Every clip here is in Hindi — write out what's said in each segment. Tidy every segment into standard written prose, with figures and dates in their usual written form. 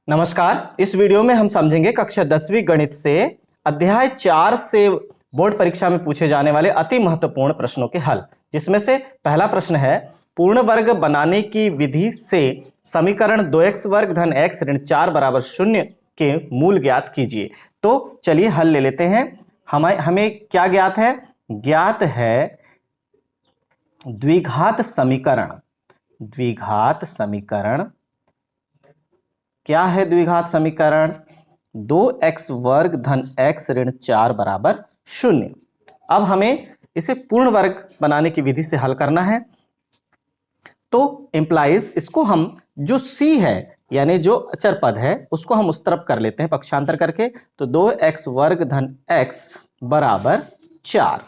नमस्कार। इस वीडियो में हम समझेंगे कक्षा 10वीं गणित से अध्याय 4 से बोर्ड परीक्षा में पूछे जाने वाले अति महत्वपूर्ण प्रश्नों के हल, जिसमें से पहला प्रश्न है पूर्ण वर्ग बनाने की विधि से समीकरण 2x वर्ग धन x ऋण 4 बराबर 0 के मूल ज्ञात कीजिए। तो चलिए हल ले लेते हैं। हमें क्या ज्ञात है? ज्ञात है द्विघात समीकरण। द्विघात समीकरण क्या है? द्विघात समीकरण 2x वर्ग धन x ऋण 4 बराबर 0। अब हमें इसे पूर्ण वर्ग बनाने की विधि से हल करना है। तो इंप्लाइज इसको हम जो c है यानी जो अचर पद है उसको हम उस तरफ कर लेते हैं पक्षांतर करके। तो 2x वर्ग धन x बराबर 4।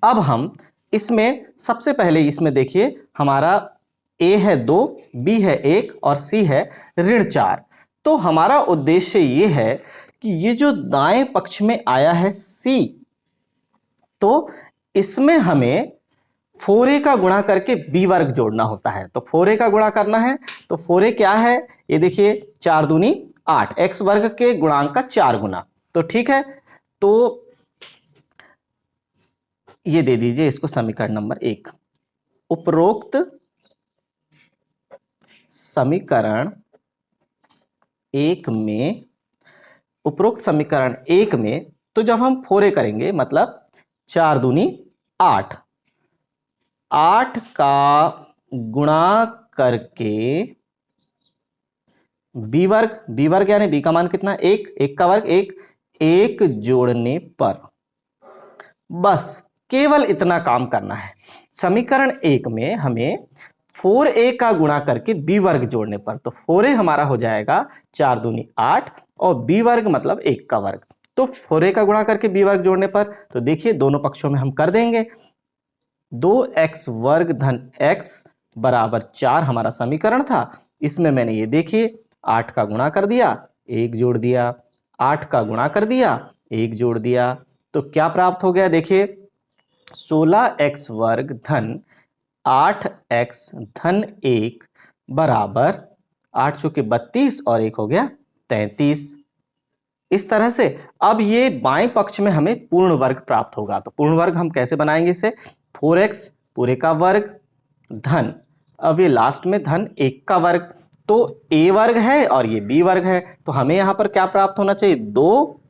अब हम इसमें सबसे पहले इसमें देखिए हमारा a है 2, b है 1 और c है ऋण 4। तो हमारा उद्देश्य ये है कि ये जो दाएं पक्ष में आया है c, तो इसमें हमें 4a का गुणा करके b वर्ग जोड़ना होता है। तो 4a का गुणा करना है। तो 4a क्या है? ये देखिए 4 दूनी 8, x वर्ग के गुणांक का 4 गुना। तो ठीक है, तो ये दे दीजिए इसको समीकरण नंबर 1। उपरोक्त समीकरण 1 में तो जब हम 4a करेंगे मतलब 4 दूनी 8, 8 का गुणा करके b वर्ग यानी b का मान कितना? 1, 1 का वर्ग 1, 1 जोड़ने पर बस केवल इतना काम करना है। समीकरण 1 में हमें 4a का गुणा करके b वर्ग जोड़ने पर, तो 4a हमारा हो जाएगा 4 दूनी 8 और b वर्ग मतलब 1 का वर्ग। तो 4a का गुणा करके b वर्ग जोड़ने पर तो देखिए दोनों पक्षों में हम कर देंगे। 2x वर्ग धन x बराबर 4 हमारा समीकरण था। इसमें मैंने ये देखिए 8 का गुणा कर दिया, 1 जोड़ दिया, 8 का गुणा कर दिया, 1 जोड़ दिया, तो क्या प्राप्त हो गया? देखिए 16x वर्ग धन 8x धन 1 बराबर 8 चौके 32 और 1 हो गया 33। इस तरह से अब ये बाएं पक्ष में हमें पूर्ण वर्ग प्राप्त होगा। तो पूर्ण वर्ग हम कैसे बनाएंगे इसे? 4x पूरे का वर्ग धन, अब ये लास्ट में धन 1 का वर्ग। तो a वर्ग है और ये b वर्ग है, तो हमें यहां पर क्या प्राप्त होना चाहिए? 2,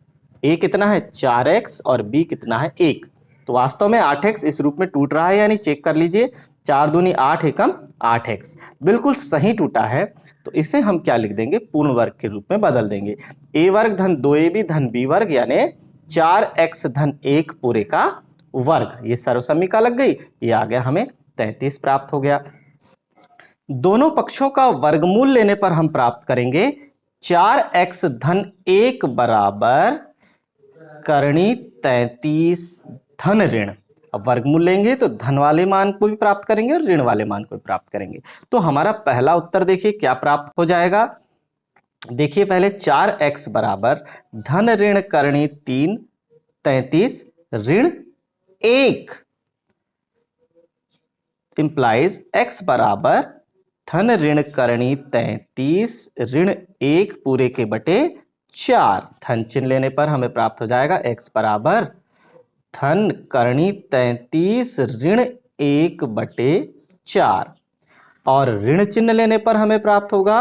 a कितना है? 4x और b कितना है? 1। तो वास्तव में 8x इस रूप में टूट रहा है, यानी चेक कर लीजिए 4 दूनी 8 एकम 8x बिल्कुल सही टूटा है। तो इसे हम क्या लिख देंगे? पूर्ण वर्ग के रूप में बदल देंगे। a वर्ग धन 2ab धन b वर्ग यानी 4x धन 1 पूरे का वर्ग। ये सर्वसमीका लग गई, ये आ गया हमें 33 प्राप्त हो गया। दोनों पक्षों का वर्गमूल लेने पर हम प्राप्त करेंगे 4x धन 1 बराबर करणी 33 धन ऋण। अब वर्गमूल लेंगे तो धन वाले मान को भी प्राप्त करेंगे और ऋण वाले मान को भी प्राप्त करेंगे। तो हमारा पहला उत्तर देखिए क्या प्राप्त हो जाएगा। देखिए पहले 4x बराबर धन ऋण करणी 3 33 ऋण 1 इंप्लाइज x बराबर धन ऋण करणी 33 ऋण 1 पूरे के बटे 4। धन चिन्ह लेने पर हमें प्राप्त हो जाएगा x बराबर धन करणी 33 ऋण 1 बटे 4 और ऋण चिन्ह लेने पर हमें प्राप्त होगा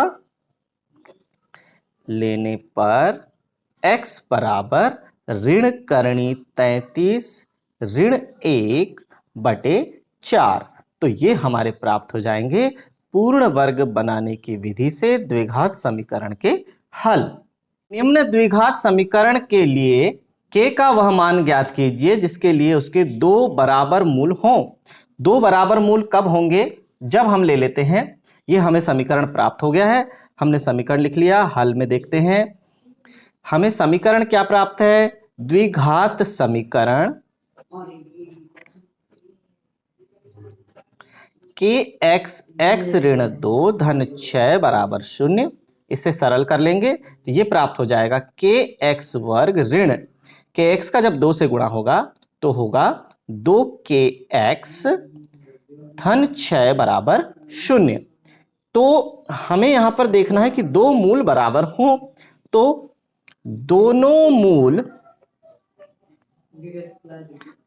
x बराबर ऋण करणी 33 ऋण 1 बटे 4। तो ये हमारे प्राप्त हो जाएंगे पूर्ण वर्ग बनाने की विधि से द्विघात समीकरण के हल। निम्न द्विघात समीकरण के लिए k का वह मान ज्ञात कीजिए जिसके लिए उसके 2 बराबर मूल हों। 2 बराबर मूल कब होंगे? जब हम ले लेते हैं, ये हमें समीकरण प्राप्त हो गया है, हमने समीकरण लिख लिया। हल में देखते हैं हमें समीकरण क्या प्राप्त है? द्विघात समीकरण x ऋण 2 धन 6 बराबर 0। इसे सरल कर लेंगे तो ये प्राप्त हो जाएगा kx वर्ग ऋण kx का जब 2 से गुणा होगा तो होगा 2kx धन 6 बराबर 0। तो हमें यहां पर देखना है कि दो मूल बराबर हों, तो दोनों मूल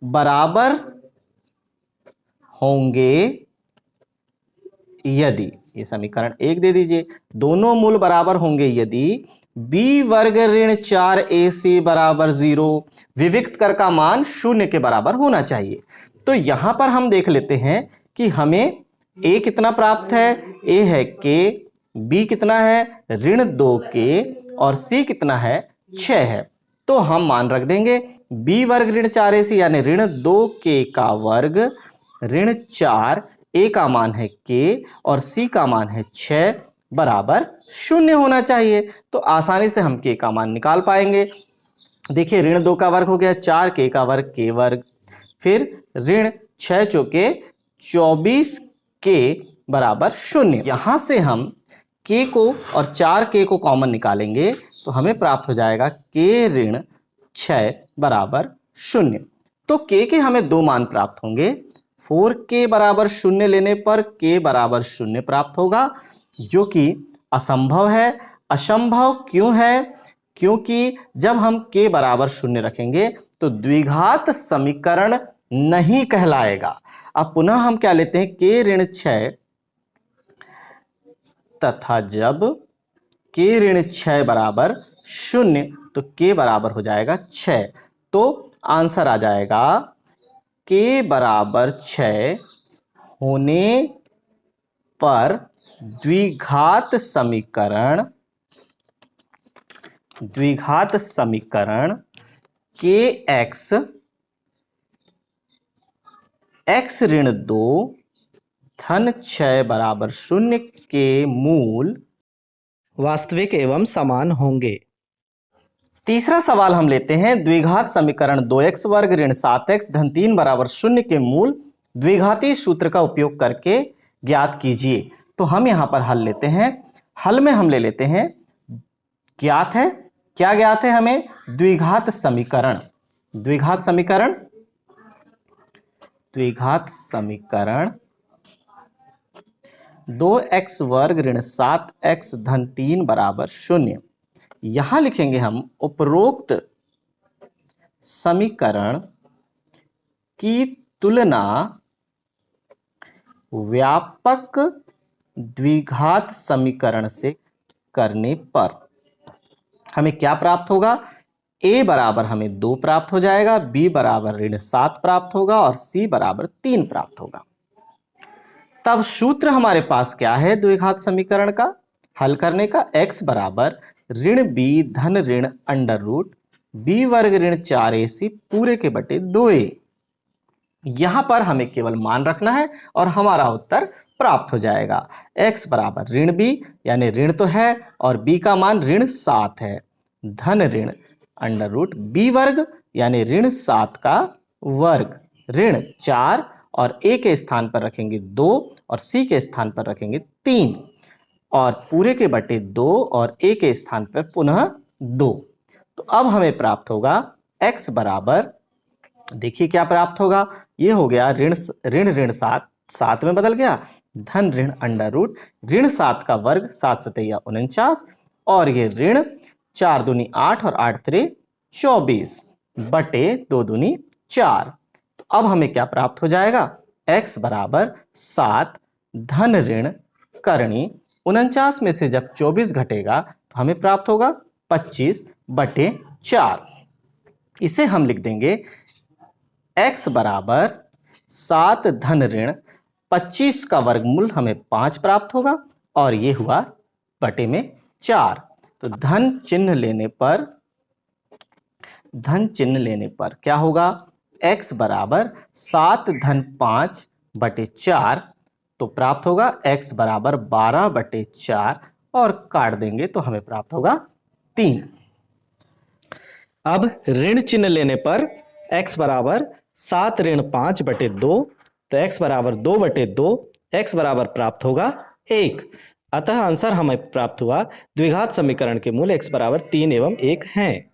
बराबर होंगे यदि, ये समीकरण 1 दे दीजिए, दोनों मूल बराबर होंगे यदि b वर्ग ऋण 4ac बराबर 0, विविक्त कर का मान 0 के बराबर होना चाहिए। तो यहां पर हम देख लेते हैं कि हमें a कितना प्राप्त है, a है k, b कितना है ऋण 2k और c कितना है 6 है। तो हम मान रख देंगे b वर्ग ऋण 4ac यानी ऋण 2k का वर्ग ऋण 4, a का मान है k और c का मान है 6 बराबर 0 होना चाहिए। तो आसानी से हम k का मान निकाल पाएंगे। देखिए ऋण 2 का वर्ग हो गया 4k का वर्ग k वर्ग, फिर ऋण 6 चौके 24k बराबर 0। यहां से हम k को और 4k को कॉमन निकालेंगे तो हमें प्राप्त हो जाएगा k ऋण 6 बराबर 0। तो k के हमें दो मान प्राप्त होंगे। 4k बराबर 0 लेने पर k बराबर 0 प्राप्त होगा, जो कि असंभव है। असंभव क्यों है? क्योंकि जब हम k बराबर 0 रखेंगे तो द्विघात समीकरण नहीं कहलाएगा। अब पुनः हम क्या लेते हैं, k ऋण 6 तथा जब k ऋण 6 बराबर 0 तो k बराबर हो जाएगा 6। तो आंसर आ जाएगा k बराबर 6 होने पर द्विघात समीकरण kx x ऋण 2 धन 6 बराबर 0 के मूल वास्तविक एवं समान होंगे। तीसरा सवाल हम लेते हैं, द्विघात समीकरण 2x वर्ग ऋण 7x धन 3 बराबर 0 के मूल द्विघाती सूत्र का उपयोग करके ज्ञात कीजिए। तो हम यहां पर हल लेते हैं। हल में हम ले लेते हैं, ज्ञात है, क्या ज्ञात है हमें, द्विघात समीकरण। द्विघात समीकरण 2x वर्ग ऋण 7x धन 3 बराबर 0। यहां लिखेंगे हम उपरोक्त समीकरण की तुलना व्यापक द्विघात समीकरण से करने पर हमें क्या प्राप्त होगा, a बराबर हमें 2 प्राप्त हो जाएगा, b बराबर ऋण 7 प्राप्त होगा और c बराबर 3 प्राप्त होगा। तब सूत्र हमारे पास क्या है द्विघात समीकरण का हल करने का, x बराबर ऋण b धन ऋण अंडर रूट b वर्ग ऋण 4ac पूरे के बटे 2a। यहां पर हमें केवल मान रखना है और हमारा उत्तर प्राप्त हो जाएगा। x बराबर ऋण b यानी ऋण तो है और b का मान ऋण 7 है, धन ऋण अंडर रूट b वर्ग यानी ऋण 7 का वर्ग ऋण 4 और a के स्थान पर रखेंगे 2 और c के स्थान पर रखेंगे 3 और पूरे के बटे 2 और a के स्थान पर पुनः 2। तो अब हमें प्राप्त होगा x बराबर, देखिए क्या प्राप्त होगा, ये हो गया ऋण 7 में बदल गया, धन ऋण अंडर रूट ऋण 7 का वर्ग 7 सतैया 49 और ये ऋण 4 दूनी 8 और 8 त्रे 24 बटे 2 दूनी 4। तो अब हमें क्या प्राप्त हो जाएगा, x बराबर 7 धन ऋण करणी 49 में से जब 24 घटेगा तो हमें प्राप्त होगा 25 बटे 4। इसे हम लिख देंगे x बराबर 7 धन ऋण 25 का वर्गमूल हमें 5 प्राप्त होगा और ये हुआ बटे में 4। तो धन चिन्ह लेने पर क्या होगा, x बराबर 7 धन 5 बटे 4 तो प्राप्त होगा x बराबर 12 बटे 4 और काट देंगे तो हमें प्राप्त होगा 3। अब ऋण चिन्ह लेने पर x बराबर 7 ऋण 5 बटे 2 तो x बराबर 2 बटे 2, x बराबर प्राप्त होगा 1। अतः आंसर हमें प्राप्त हुआ द्विघात समीकरण के मूल x बराबर 3 एवं 1 हैं।